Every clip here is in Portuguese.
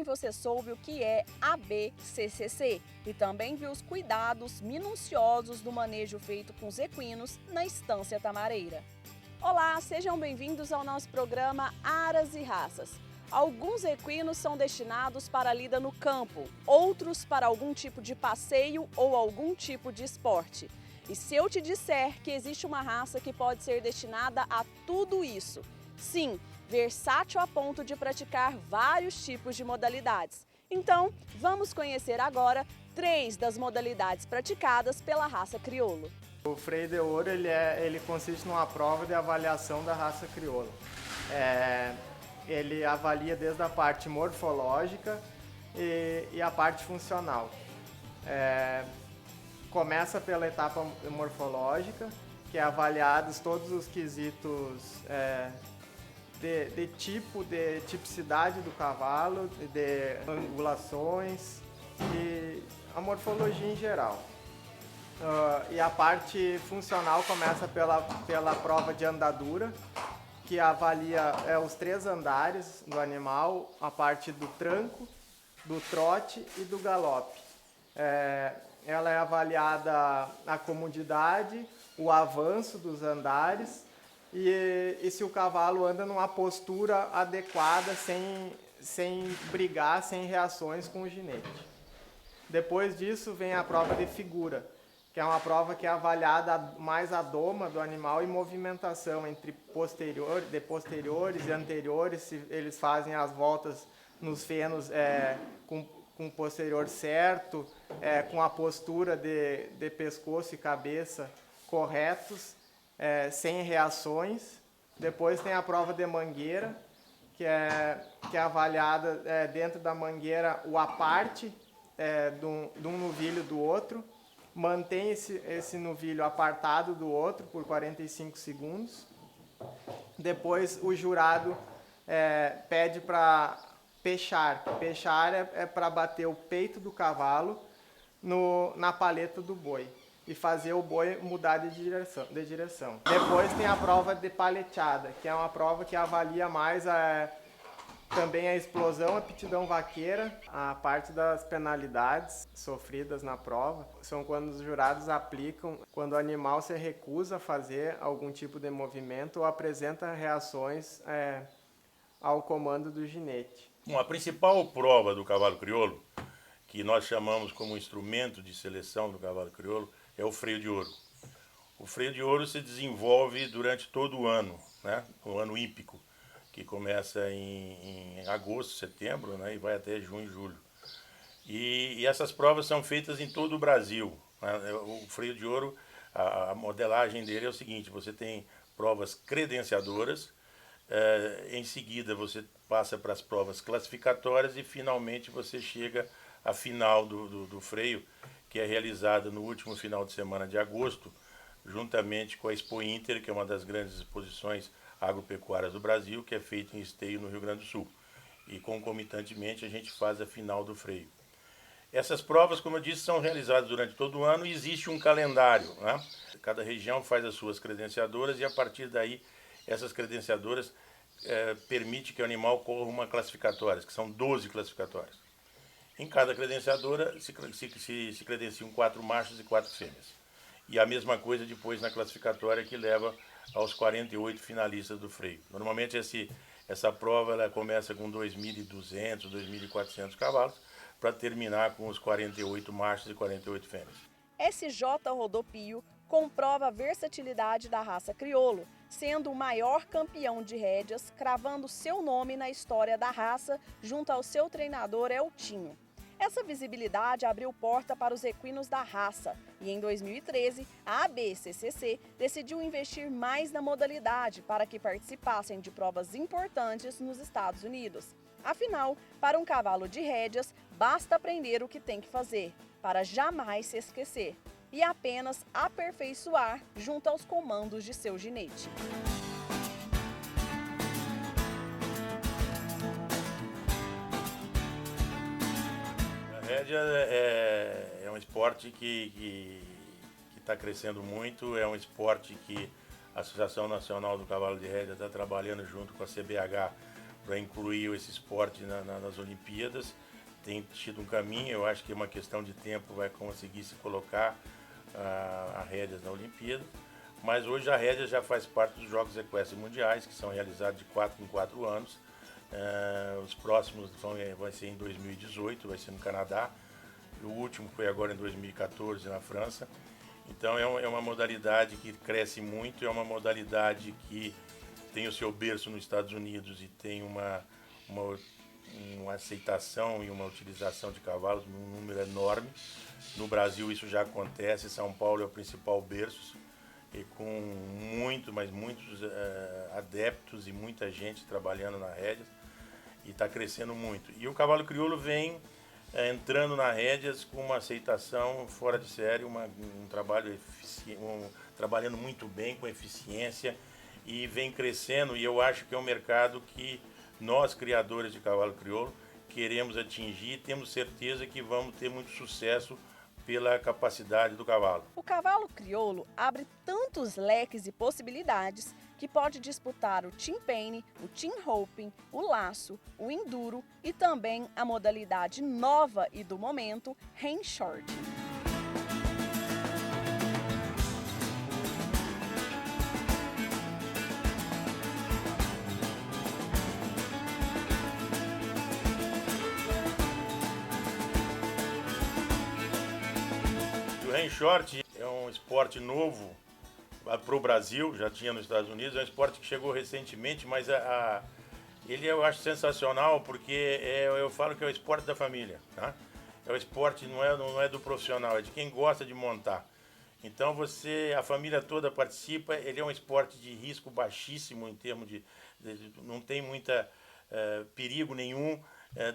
também você soube o que é ABCCC e também viu os cuidados minuciosos do manejo feito com os equinos na Estância Tamareira. Olá, sejam bem-vindos ao nosso programa Aras e Raças. Alguns equinos são destinados para a lida no campo, outros para algum tipo de passeio ou algum tipo de esporte. E se eu te disser que existe uma raça que pode ser destinada a tudo isso? Sim, versátil a ponto de praticar vários tipos de modalidades. Então, vamos conhecer agora 3 das modalidades praticadas pela raça crioulo. O freio de ouro ele consiste numa prova de avaliação da raça crioulo. Ele avalia desde a parte morfológica e a parte funcional. Começa pela etapa morfológica, que é avaliados todos os quesitos de tipicidade do cavalo, de angulações e a morfologia em geral. E a parte funcional começa pela prova de andadura, que avalia os 3 andares do animal, a parte do tranco, do trote e do galope. Ela é avaliada a comodidade, o avanço dos andares e se o cavalo anda numa postura adequada, sem brigar, sem reações com o ginete. Depois disso vem a prova de figura, que é uma prova que é avaliada mais a doma do animal e movimentação entre posteriores e anteriores, se eles fazem as voltas nos fenos com o posterior certo, com a postura de pescoço e cabeça corretos, sem reações. Depois tem a prova de mangueira, que é avaliada dentro da mangueira o aparte de um novilho do outro. Mantém esse novilho apartado do outro por 45 segundos. Depois o jurado pede para pechar. Pechar é para bater o peito do cavalo na paleta do boi e fazer o boi mudar de direção. Depois tem a prova de paleteada, que é uma prova que avalia mais também a explosão, a aptidão vaqueira. A parte das penalidades sofridas na prova são quando os jurados aplicam, quando o animal se recusa a fazer algum tipo de movimento ou apresenta reações ao comando do ginete. Bom, a principal prova do cavalo crioulo, que nós chamamos como instrumento de seleção do cavalo crioulo, é o freio de ouro. O freio de ouro se desenvolve durante todo o ano, né? O ano hípico, que começa em agosto, setembro, né, e vai até junho, julho. E essas provas são feitas em todo o Brasil, né? O freio de ouro, a modelagem dele é o seguinte: você tem provas credenciadoras, em seguida você passa para as provas classificatórias e finalmente você chega à final do freio, que é realizada no último final de semana de agosto, juntamente com a Expo Inter, que é uma das grandes exposições agropecuárias do Brasil, que é feito em Esteio, no Rio Grande do Sul. E concomitantemente a gente faz a final do freio. Essas provas, como eu disse, são realizadas durante todo o ano e existe um calendário, né? Cada região faz as suas credenciadoras e a partir daí essas credenciadoras permitem que o animal corra uma classificatória, que são 12 classificatórias. Em cada credenciadora se credenciam 4 machos e 4 fêmeas. E a mesma coisa depois na classificatória, que leva aos 48 finalistas do freio. Normalmente essa prova ela começa com 2.200, 2.400 cavalos, para terminar com os 48 machos e 48 fêmeas. SJ Rodopio comprova a versatilidade da raça crioulo, sendo o maior campeão de rédeas, cravando seu nome na história da raça junto ao seu treinador Eltinho. Essa visibilidade abriu porta para os equinos da raça e, em 2013, a ABCCC decidiu investir mais na modalidade para que participassem de provas importantes nos Estados Unidos. Afinal, para um cavalo de rédeas, basta aprender o que tem que fazer, para jamais se esquecer, e apenas aperfeiçoar junto aos comandos de seu ginete. Rédea é um esporte que está crescendo muito, é um esporte que a Associação Nacional do Cavalo de Rédea está trabalhando junto com a CBH para incluir esse esporte nas Olimpíadas. Tem tido um caminho, eu acho que é uma questão de tempo, vai conseguir se colocar a rédeas na Olimpíada. Mas hoje a rédea já faz parte dos Jogos Equestres Mundiais, que são realizados de 4 em 4 anos. Os próximos vai ser em 2018, vai ser no Canadá. O último foi agora em 2014 na França. Então é uma modalidade que cresce muito, é uma modalidade que tem o seu berço nos Estados Unidos e tem uma aceitação e uma utilização de cavalos num número enorme. No Brasil isso já acontece, São Paulo é o principal berço, e com muitos adeptos e muita gente trabalhando na rédea, e está crescendo muito. E o cavalo crioulo vem entrando na rédeas com uma aceitação fora de série, um trabalho trabalhando muito bem, com eficiência, e vem crescendo, e eu acho que é um mercado que nós, criadores de cavalo crioulo, queremos atingir, temos certeza que vamos ter muito sucesso pela capacidade do cavalo. O cavalo crioulo abre tantos leques e possibilidades que pode disputar o team paine, o team roping, o laço, o enduro e também a modalidade nova e do momento, rein short. O rein short é um esporte novo para o Brasil, já tinha nos Estados Unidos, é um esporte que chegou recentemente, mas ele eu acho sensacional porque eu falo que é o esporte da família, tá? É o esporte, não é do profissional, é de quem gosta de montar. Então a família toda participa, ele é um esporte de risco baixíssimo em termos não tem muita perigo nenhum,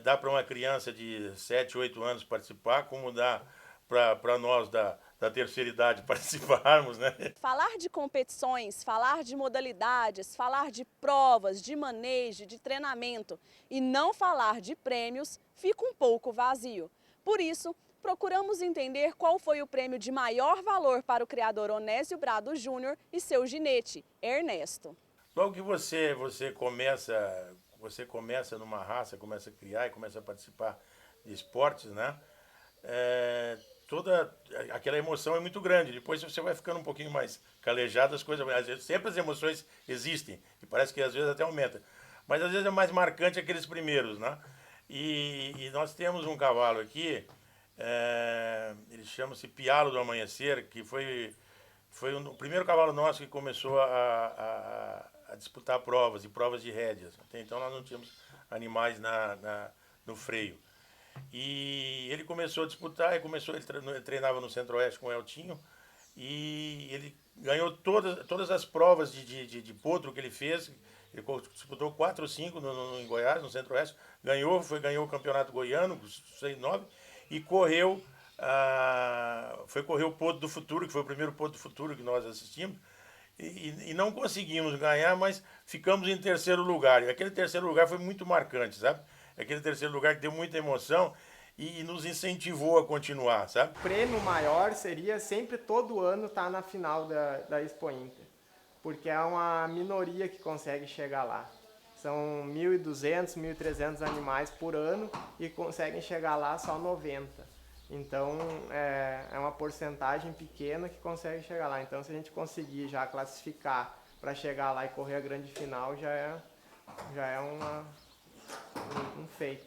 dá para uma criança de 7, 8 anos participar, como dá para nós da terceira idade participarmos, né? Falar de competições, falar de modalidades, falar de provas, de manejo, de treinamento e não falar de prêmios fica um pouco vazio. Por isso, procuramos entender qual foi o prêmio de maior valor para o criador Onésio Brado Júnior e seu ginete, Ernesto. Logo que você começa numa raça, começa a criar e começa a participar de esportes, né? Toda aquela emoção é muito grande. Depois você vai ficando um pouquinho mais calejado, as coisas, às vezes, sempre as emoções existem e parece que às vezes até aumenta, mas às vezes é mais marcante aqueles primeiros, né? E nós temos um cavalo aqui, ele chama-se Pialo do Amanhecer, que foi o primeiro cavalo nosso que começou a disputar provas e provas de rédeas. Até então nós não tínhamos animais no freio. E ele começou a disputar, ele treinava no Centro-Oeste com o Eltinho, e ele ganhou todas as provas de potro que ele fez. Ele disputou 4 ou 5 em Goiás, no Centro-Oeste, ganhou o campeonato goiano, 6-9, e foi correr o Potro do Futuro, que foi o primeiro Potro do Futuro que nós assistimos, e não conseguimos ganhar, mas ficamos em terceiro lugar. E aquele terceiro lugar foi muito marcante, sabe? Aquele terceiro lugar que deu muita emoção e nos incentivou a continuar, sabe? O prêmio maior seria sempre todo ano estar na final da Expo Inter, porque é uma minoria que consegue chegar lá. São 1.200, 1.300 animais por ano e conseguem chegar lá só 90. Então é uma porcentagem pequena que consegue chegar lá. Então se a gente conseguir já classificar para chegar lá e correr a grande final, já é um feito.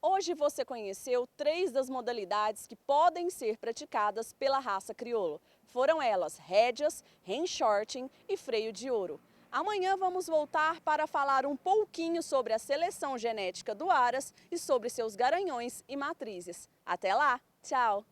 Hoje você conheceu 3 das modalidades que podem ser praticadas pela raça crioulo. Foram elas rédeas, rein shorting e freio de ouro. Amanhã vamos voltar para falar um pouquinho sobre a seleção genética do Aras e sobre seus garanhões e matrizes. Até lá, tchau!